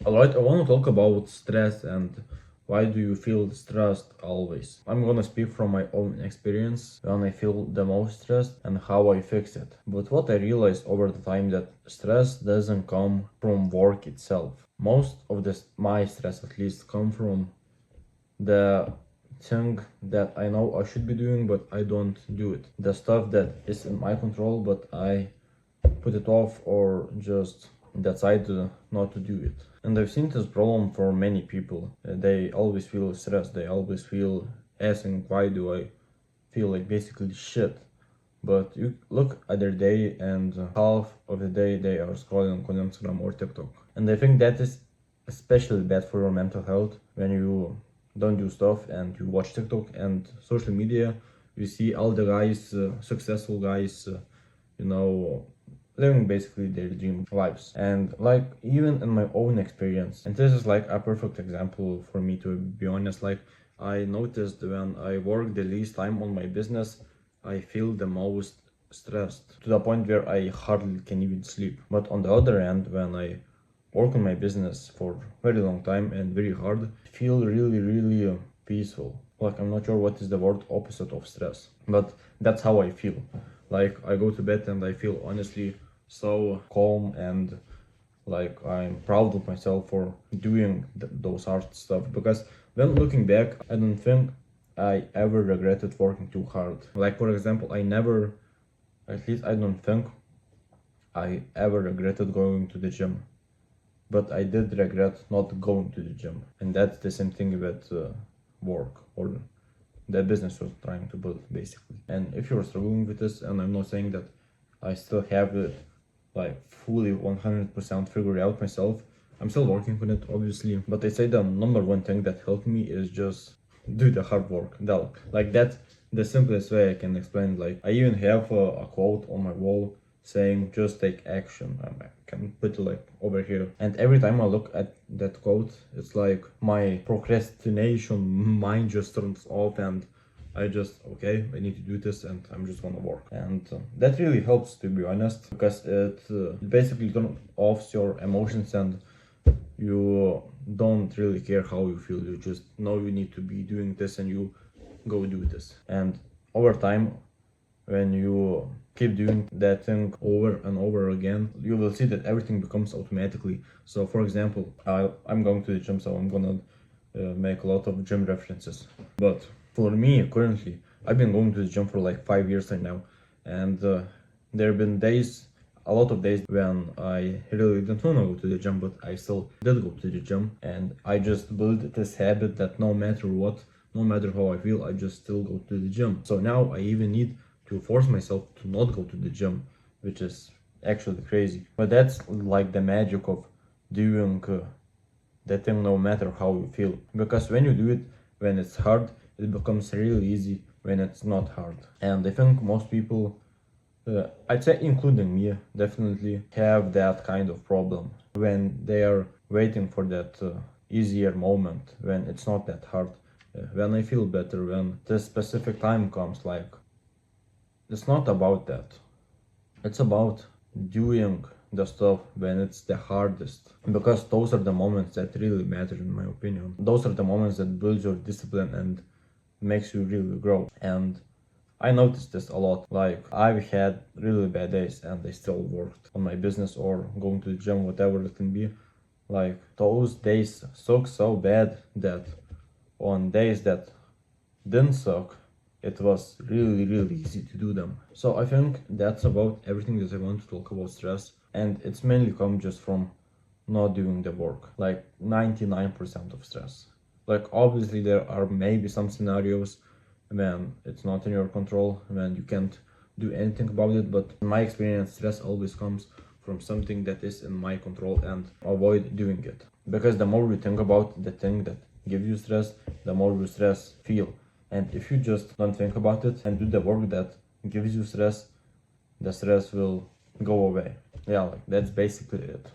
Alright, I want to talk about stress and why do you feel stressed always. I'm gonna speak from my own experience when I feel the most stressed and how I fix it. But what I realized over the time that stress doesn't come from work itself. Most of my stress at least come from the thing that I know I should be doing but I don't do it. The stuff that is in my control but I put it off or just decide not to do it. And I've seen this problem for many people. They always feel stressed, they always feel asking, why do I feel like basically shit? But you look at their day and half of the day they are scrolling on Instagram or TikTok. And I think that is especially bad for your mental health when you don't do stuff and you watch TikTok and social media. You see all the guys, successful guys, you know, living basically their dream lives. And like even in my own experience, and this is like a perfect example for me to be honest, like I noticed when I work the least time on my business, I feel the most stressed to the point where I hardly can even sleep. But on the other hand, when I work on my business for very long time and very hard, I feel really peaceful. Like I'm not sure what is the word opposite of stress, but that's how I feel. Like I go to bed and I feel honestly so calm and like I'm proud of myself for doing those hard stuff, because when looking back I don't think I ever regretted working too hard. Like for example, I never, at least I don't think I ever regretted going to the gym, but I did regret not going to the gym. And that's the same thing with work or the business was trying to build basically. And if you're struggling with this, and I'm not saying that I still have it like fully 100% figured out myself, I'm still working on it obviously, but I say the number one thing that helped me is just do the hard work. Like that's the simplest way I can explain. Like I even have a quote on my wall saying just take action. I can put it like over here, and every time I look at that quote it's like my procrastination mind just turns off and I just, okay, I need to do this and I'm just gonna work. And that really helps, to be honest, because it basically turns off your emotions and you don't really care how you feel. You just know you need to be doing this and you go do this. And over time, when you keep doing that thing over and over again, you will see that everything becomes automatically. So for example, I'm going to the gym, so I'm gonna make a lot of gym references. But for me, currently, I've been going to the gym for like 5 years right now, and there have been days, a lot of days when I really didn't want to go to the gym, but I still did go to the gym, and I just built this habit that no matter what, no matter how I feel, I just still go to the gym. So now I even need to force myself to not go to the gym, which is actually crazy. But that's like the magic of doing that thing no matter how you feel. Because when you do it, when it's hard, it becomes really easy when it's not hard. And I think most people, I'd say including me, definitely have that kind of problem when they are waiting for that easier moment, when it's not that hard. When I feel better, when this specific time comes, like, it's not about that. It's about doing the stuff when it's the hardest, because those are the moments that really matter in my opinion. Those are the moments that build your discipline and makes you really grow. And I noticed this a lot. Like I've had really bad days and I still worked on my business or going to the gym, whatever it can be. Like those days suck so bad that on days that didn't suck, it was really easy to do them. So I think that's about everything that I want to talk about stress, and it's mainly come just from not doing the work, like 99% of stress. Like obviously there are maybe some scenarios when it's not in your control, when you can't do anything about it, but in my experience stress always comes from something that is in my control, and avoid doing it. Because the more you think about the thing that gives you stress, the more you stress feel. And if you just don't think about it and do the work that gives you stress, the stress will go away. Yeah, like that's basically it.